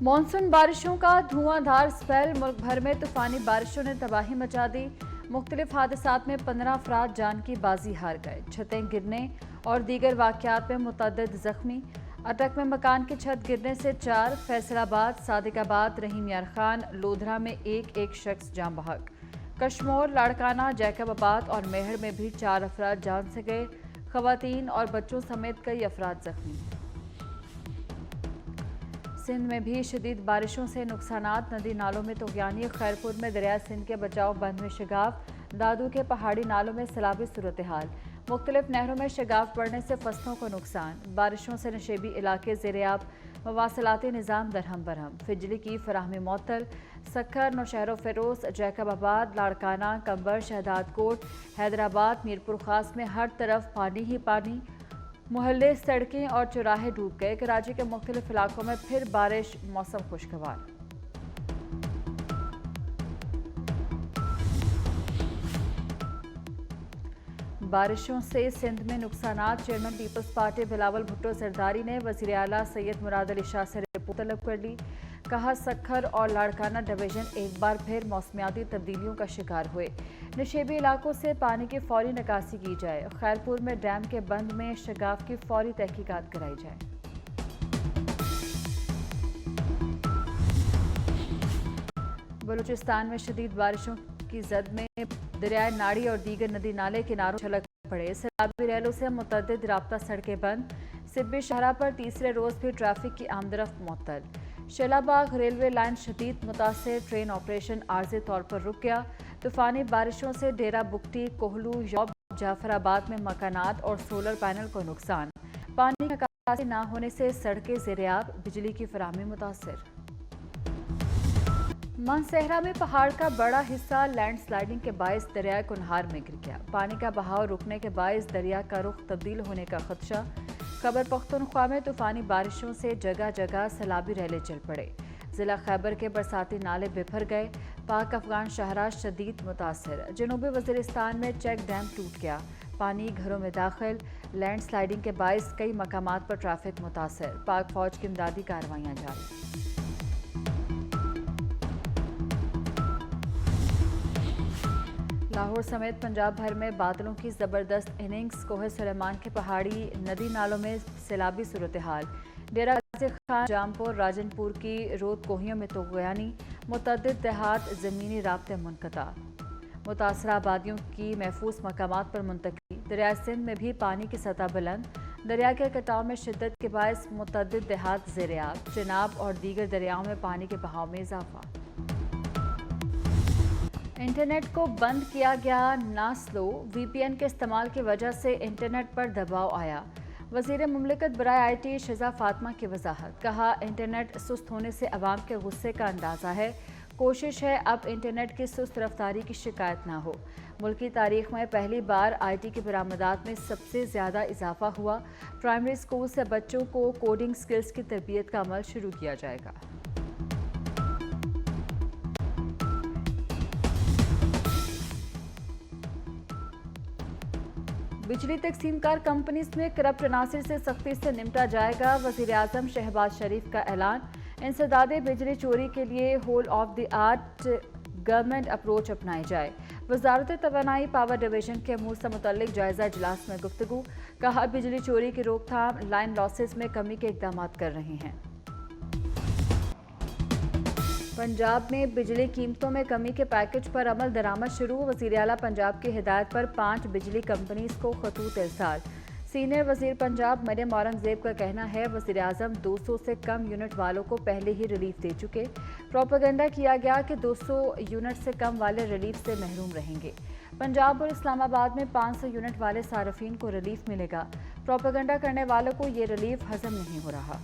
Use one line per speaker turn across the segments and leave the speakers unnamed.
Monsoon बारिशों का धुआंधार spell. मुल्क भर में तूफानी बारिशों ने तबाही मचा दी। मुख्तलिफ हादसात में 15 अफराद जान की बाजी हार गए। छतें गिरने और दीगर वाक़यात में मुतअद्दिद जख्मी। अटक में मकान की छत गिरने से 4, फैसलाबाद, सादिकाबाद, रहीम यार खान, लोधरा में एक शख्स जान बहक। कशमोर, लाड़काना, जैकबाबाद और मेहर में भी 4 अफराद जान से गए। खवातीन और बच्चों समेत कई अफराद जख्मी। सिंध में भी शदीद बारिशों से नुकसानात। नदी नालों में तुग़यानी। खैरपुर में दरिया सिंध के बचाव बंद में शिगाफ। दादू के पहाड़ी नालों में सैलाबी सूरत हाल। मुख्तलिफ नहरों में शिगाफ बढ़ने से फसलों को नुकसान। बारिशों से नशेबी इलाके ज़ेर-ए-आब। मवासलाती निज़ाम दरहम बरहम। बिजली की फराहमी मुअत्तल। सक्खर, नौशहर फ़िरोज़, जैकबाबाद, लाड़काना, कंबर, शहदादकोट, हैदराबाद, मीरपुर खास में हर तरफ पानी ही पानी। मोहल्ले, सड़कें और चौराहे डूब गए। कराची के मुख्तलिफ इलाकों में फिर बारिश। मौसम खुशगवार। बारिशों से सिंध में नुकसानात। चेयरमैन पीपल्स पार्टी बिलावल भुट्टो जरदारी ने वज़ीर आला सैयद मुराद अली शाह से रिपोर्ट तलब कर ली। कहा, सक्खर और लाड़काना डिवीजन एक बार फिर मौसमियाती तब्दीलियों का शिकार हुए। नशेबी इलाकों से पानी की फौरी निकासी की जाए। खैरपुर में डैम के बंद में शिगाफ की फौरी तहकीकात कराई जाए। बलूचिस्तान में शदीद बारिशों की जद में दरियाए नाड़ी और दीगर नदी नाले किनारों छलक पड़े। सैलाबी रैलों से मुतअद्दिद राब्ता सड़कें बंद। सिब्बी शाहरा पर तीसरे रोज भी ट्रैफिक की आमदरफ्त मुअत्तल। शेलाबाग रेलवे लाइन शदीद मुतासिर। ट्रेन ऑपरेशन आर्जी तौर पर रुक गया। तूफानी बारिशों से डेरा बुगटी, कोहलू, यौब, जाफराबाद में मकानात और सोलर पैनल को नुकसान। पानी का निकासी न होने से सड़कें ज़ेर-ए-आब। बिजली की फराहमी मुतासिर। मानसहरा में पहाड़ का बड़ा हिस्सा लैंडस्लाइडिंग के बायस दरिया कुनहार में गिर गया। पानी का बहाव रुकने के बायस दरिया का रुख तब्दील होने का खदशा। खैबर पख्तूनख्वा में तूफानी बारिशों से जगह जगह सैलाबी रैले चल पड़े। जिला खैबर के बरसाती नाले बिफर गए। पाक अफगान शहरा शदीद मुतासिर। जनूबी वज़ीरिस्तान में चेक डैम टूट गया। पानी घरों में दाखिल। लैंडस्लाइडिंग के बायस कई मकामात पर ट्रैफिक मुतासिर। पाक फौज की इमदादी कार्रवाइयाँ जारी। लाहौर समेत पंजाब भर में बादलों की जबरदस्त इनिंग्स। कोहे सुलेमान के पहाड़ी नदी नालों में सैलाबी सूरत हाल। डेरा गाजी खान, जामपुर, राजनपुर की रोद कोहियों में तुग़यानी। मुतअद्दिद देहात ज़मीनी राब्ते मुनक़ता। मुतासरा आबादियों की महफूज मकामात पर मुंतकिली। दरिया सिंध में भी पानी की सतह बुलंद। दरिया के कटाव में शिद्दत के बायस मुतअद्दिद देहात ज़ेर-ए-आब। चिनाब और दीगर दरियाओं में पानी के बहाव में इजाफा। इंटरनेट को बंद किया गया ना स्लो। VPN के इस्तेमाल की वजह से इंटरनेट पर दबाव आया। वज़ीर मुमलिकत बराए IT शिजा फातिमा की वजाहत। कहा, इंटरनेट सुस्त होने से अवाम के गुस्से का अंदाज़ा है। कोशिश है अब इंटरनेट की सुस्त रफ्तारी की शिकायत ना हो। मुल्क की तारीख में पहली बार IT की बरामदात में सबसे ज़्यादा इजाफा हुआ। प्राइमरी स्कूल से बच्चों को कोडिंग स्किल्स की तरबियत का अमल शुरू किया जाएगा। बिजली तकसीमकार कंपनीज में करप्ट अनासिर से सख्ती से निपटा जाएगा। वज़ीर आज़म शहबाज शरीफ का ऐलान। इंसदादे बिजली चोरी के लिए whole of the art government approach अपनाई जाए। वजारत तवानाई पावर डिवीजन के अमूर से मुतल्लिक जायजा इजलास में गुफ्तगू। कहा, बिजली चोरी की रोकथाम, लाइन लॉसेस में कमी के इकदाम कर रहे हैं। पंजाब में बिजली कीमतों में कमी के पैकेज पर अमल दरामद शुरू। वज़ीर आला पंजाब की हिदायत पर 5 बिजली कंपनीज को खतूत इरसाल। सीनियर वज़ीर पंजाब मरियम औरंगज़ेब का कहना है, वज़ीर आज़म 200 से कम यूनिट वालों को पहले ही रिलीफ दे चुके। प्रोपेगेंडा किया गया कि 200 यूनिट से कम वाले रिलीफ से महरूम रहेंगे। पंजाब और इस्लामाबाद में 500 यूनिट वाले सार्फिन को रिलीफ मिलेगा। प्रोपेगेंडा करने वालों को ये रिलीफ हजम नहीं हो रहा।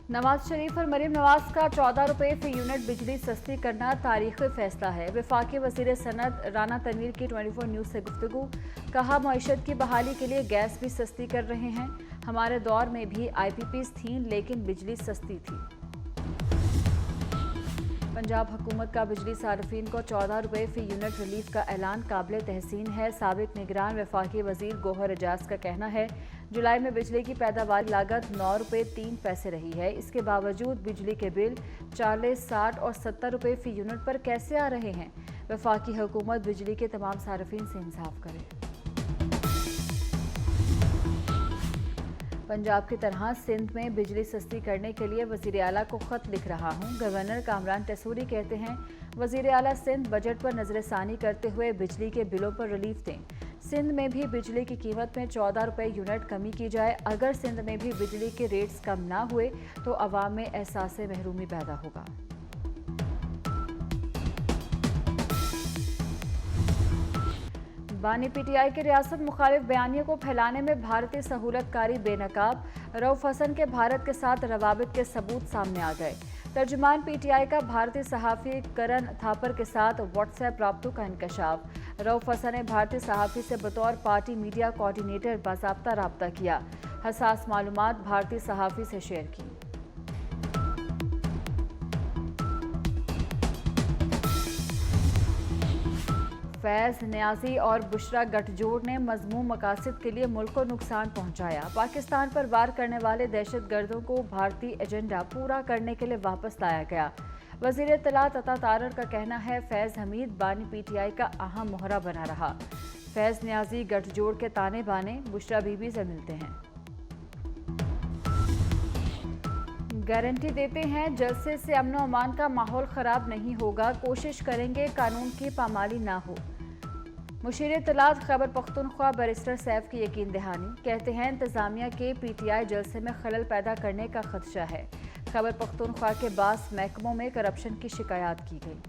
नवाज शरीफ और मरीम नवाज का 14 रुपये फी यूनिट बिजली सस्ती करना तारीखी फैसला है। वफाकी वज़ीर सनत राना तनवीर की 24 न्यूज़ से गुफ्तगू। कहा, मईशत की बहाली के लिए गैस भी सस्ती कर रहे हैं। हमारे दौर में भी IPPs थीं लेकिन बिजली सस्ती थी। पंजाब हुकूमत का बिजली सार्फिन को 14 रुपये फी यूनिट रिलीफ का ऐलान काबिल तहसीन है। साबिक निगरान वफाकी वजीर गौहर एजाज का कहना है, जुलाई में बिजली की पैदावार लागत 9 रुपये 3 पैसे रही है। इसके बावजूद बिजली के बिल 40, 60 और 70 रुपये फी यूनिट पर कैसे आ रहे हैं। वफाकी हुकूमत बिजली के तमाम सार्फिन से इंसाफ करे। पंजाब की तरह सिंध में बिजली सस्ती करने के लिए वज़ीर आला को ख़त लिख रहा हूँ। गवर्नर कामरान टेसूरी कहते हैं, वज़ीर आला सिंध बजट पर नज़रसानी करते हुए बिजली के बिलों पर रिलीफ दें। सिंध में भी बिजली की कीमत में 14 रुपये यूनिट कमी की जाए। अगर सिंध में भी बिजली के रेट्स कम ना हुए तो अवाम में एहसास महरूमी पैदा होगा। बानी पीटीआई के रियासत मुखालिफ बयानियों को फैलाने में भारतीय सहूलतकारी बेनकाब। रऊफ हसन के भारत के साथ रवाबित के सबूत सामने आ गए। तर्जुमान पीटीआई का भारतीय सहाफ़ी करण थापर के साथ व्हाट्सएप राब्तों का इंकशाफ। रऊफ हसन ने भारतीय सहाफ़ी से बतौर पार्टी मीडिया कोऑर्डिनेटर बाज़ाब्ता राब्ता किया। हसास मालूमात भारतीय सहाफ़ी से शेयर की। फैज़ न्याजी और बुशरा गठजोड़ ने मज़मूम मकासद के लिए मुल्क को नुकसान पहुंचाया। पाकिस्तान पर वार करने वाले दहशतगर्दों को भारतीय एजेंडा पूरा करने के लिए वापस लाया गया। वज़ीर इत्तलात अता तारर का कहना है, फैज़ हमीद बानी पीटीआई का अहम मोहरा बना रहा। फैज़ न्याजी गठजोड़ के ताने बाने बुशरा बीबी से मिलते हैं। गारंटी देते हैं, जलसे से अमन और अमान का माहौल ख़राब नहीं होगा। कोशिश करेंगे कानून की पामाली ना हो। मुशीर इत्तलात खैबर पख्तूनख्वा बैरिस्टर सैफ की यकीन दहानी। कहते हैं, इंतज़ामिया के पीटीआई जलसे में खलल पैदा करने का खदशा है। खैबर पख्तूनख्वा के बास महकमों में करप्शन की शिकायत की गई।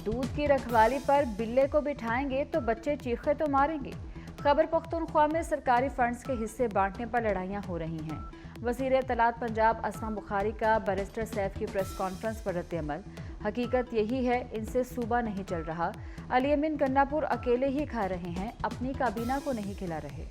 दूध की रखवाली पर बिल्ले को बिठाएंगे तो बच्चे चीखे तो मारेंगे। खैबर पख्तूनख्वा में सरकारी फंड्स के हिस्से बांटने पर लड़ाइयां हो रही हैं। वज़ीर इत्तलात पंजाब असमा बुखारी का बैरिस्टर सैफ की प्रेस कॉन्फ्रेंस पर रद्द-ए-अमल। हकीकत यही है, इनसे सूबा नहीं चल रहा। अली अमीन गन्नापुर अकेले ही खा रहे हैं, अपनी काबीना को नहीं खिला रहे।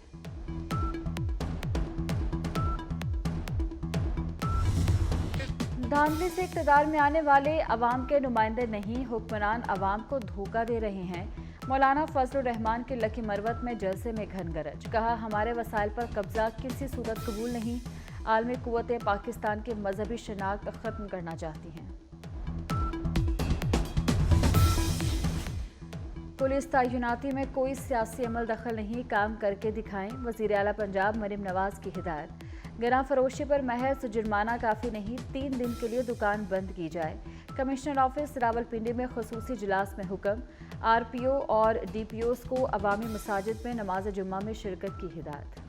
धांधली से इक़्तिदार में आने वाले अवाम के नुमाइंदे नहीं, हुक्मरान अवाम को धोखा दे रहे हैं। मौलाना फजलुर रहमान के लकी मरवत में जलसे में घन गरज। कहा, हमारे वसाइल पर कब्जा किसी सूरत कबूल नहीं। आलमी कुव्वतें पाकिस्तान की मजहबी शनाख्त ख़त्म करना चाहती हैं। पुलिस तैनाती में कोई सियासी अमल दखल नहीं, काम करके दिखाएं। वज़ीर आला पंजाब मरीम नवाज की हिदायत। गिरा फरोशी पर महज जुर्माना काफ़ी नहीं, 3 दिन के लिए दुकान बंद की जाए। कमिश्नर ऑफिस रावलपिंडी में खुसूसी इजलास में हुक्म। आरपीओ और डीपीओस को अवामी मसाजिद में नमाज जुम्मा में शिरकत की हिदायत।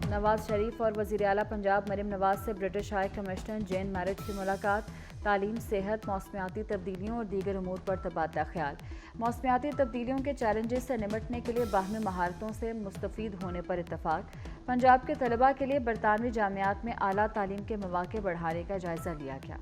नवाज शरीफ और वज़ीर आला पंजाब मरीम नवाज से ब्रिटिश हाई कमिश्नर जेन मैरिट की मुलाकात। तालीम, सेहत, मौसमियाती तब्दीलियों और दीगर उमूर पर तबादला ख्याल। मौसमियाती तब्दीलियों के चैलेंजेस से निपटने के लिए बाहमी महारतों से मुस्तफ़ीद होने पर इत्तफाक। पंजाब के तलबा के लिए बरतानवी जामियात में आला तालीम के मौक़े बढ़ाने का जायज़ा लिया गया।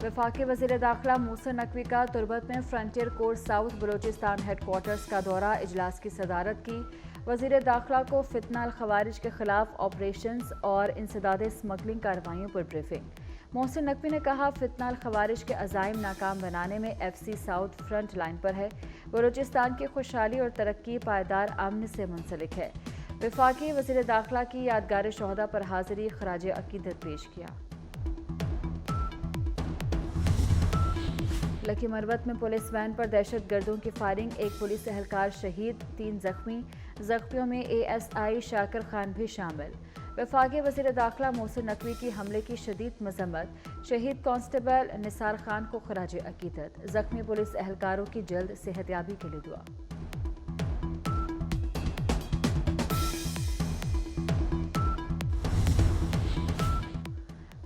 वफाकी वज़ीर दाखिला मूसा नकवी का तुरबत में frontier court south Balochistan headquarters का दौरा, इजलास की सदारत की। वज़ीर दाखिला को फितना अल खवारिज के खिलाफ ऑपरेशंस और इंसदाद स्मगलिंग कार्रवाइयों पर ब्रीफिंग। मोहसिन नकवी ने कहा, फितना अल खवारिज के अज़ाइम नाकाम बनाने में FC साउथ फ्रंट लाइन पर है। बलोचिस्तान की खुशहाली और तरक्की पायदार अमन से मुंसलिक है। वफाकी वज़ीर दाखिला की यादगार शोहदा पर हाज़िरी, खराज अकीदत पेश किया। लकी मरवत में पुलिस वैन पर दहशत गर्दों की फायरिंग, एक पुलिस एहलकार शहीद, 3 जख्मी। जख्मियों में ASI शाकिर खान भी शामिल। वफाकी वज़ीर दाखिला मोहसिन नकवी की हमले की शदीद मजम्मत। शहीद कांस्टेबल निसार खान को खराज अकीदत। जख्मी पुलिस एहलकारों की जल्द सेहतयाबी के लिए दुआ।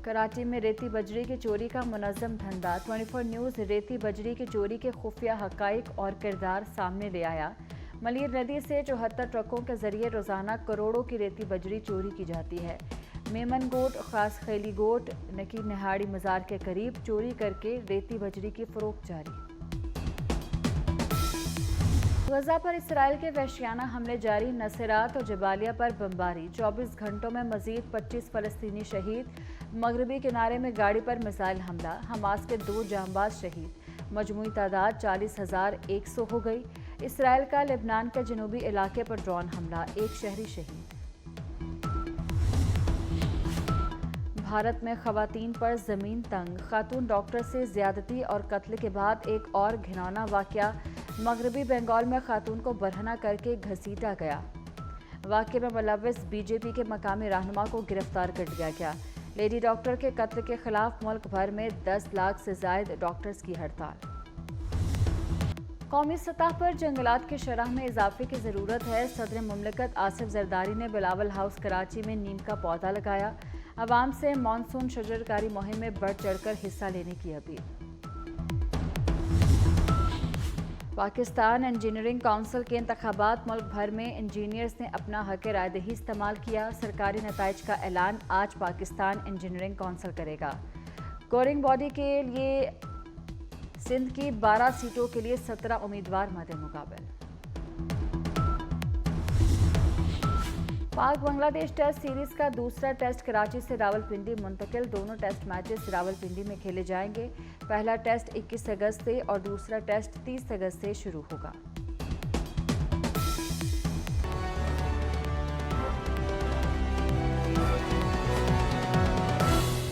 कराची में रेती बजरी की चोरी का मुनज़्ज़म धंधा। 24 न्यूज़ रेती बजरी की चोरी के खुफिया हक़ाइक़ और किरदार सामने ले आया। मलीर नदी से 74 ट्रकों के जरिए रोज़ाना करोड़ों की रेती बजरी चोरी की जाती है। मेमन गोट, खास खैली गोट, नकी निहाड़ी मज़ार के करीब चोरी करके रेती बजरी की फ़रोख्त जारी। गजा पर इसराइल के वहशियाना हमले जारी, नसेरात और जबालिया पर बमबारी। 24 घंटों में मजीद 25 फलस्तीनी शहीद। मगरबी किनारे में गाड़ी पर मिसाइल हमला, हमास के 2 जांबाज शहीद। मजमूई तादाद 40,100 हो गई। इसराइल का लेबनान के जनूबी इलाके पर ड्रोन हमला, 1 शहरी शहीद। भारत में खवातीन पर जमीन तंग, खातून डॉक्टर से ज्यादती और कत्ल के बाद एक और घिनौना वाकया। मगरबी बंगाल में खातून को बरहना करके घसीटा गया। वाकये में मुलव्विस बीजेपी के मकामी रहनुमा को गिरफ्तार कर लिया गया। लेडी डॉक्टर के कत्ल के खिलाफ मुल्क भर में 10 लाख से ज्यादा डॉक्टर्स की हड़ताल। कौमी सतह पर जंगलात की शरह में इजाफे की ज़रूरत है। सदर मुमलिकत आसिफ जरदारी ने बिलावल हाउस कराची में नीम का पौधा लगाया। अवाम से मानसून शजरकारी मुहिम में बढ़ चढ़कर हिस्सा लेने की अपील। पाकिस्तान इंजीनियरिंग काउंसिल के इंतखाबात, मुल्क भर में इंजीनियर्स ने अपना हक रायदही इस्तेमाल किया। सरकारी नताइज का ऐलान आज पाकिस्तान इंजीनियरिंग काउंसिल करेगा। स्कोरिंग बॉडी के लिए सिंध की 12 सीटों के लिए 17 उम्मीदवार मद्दे मुकाबले। पाक बांग्लादेश टेस्ट सीरीज का दूसरा टेस्ट कराची से रावलपिंडी मुंतकिल। दोनों टेस्ट मैचेस रावलपिंडी में खेले जाएंगे। पहला टेस्ट 21 अगस्त से और दूसरा टेस्ट 30 अगस्त से शुरू होगा।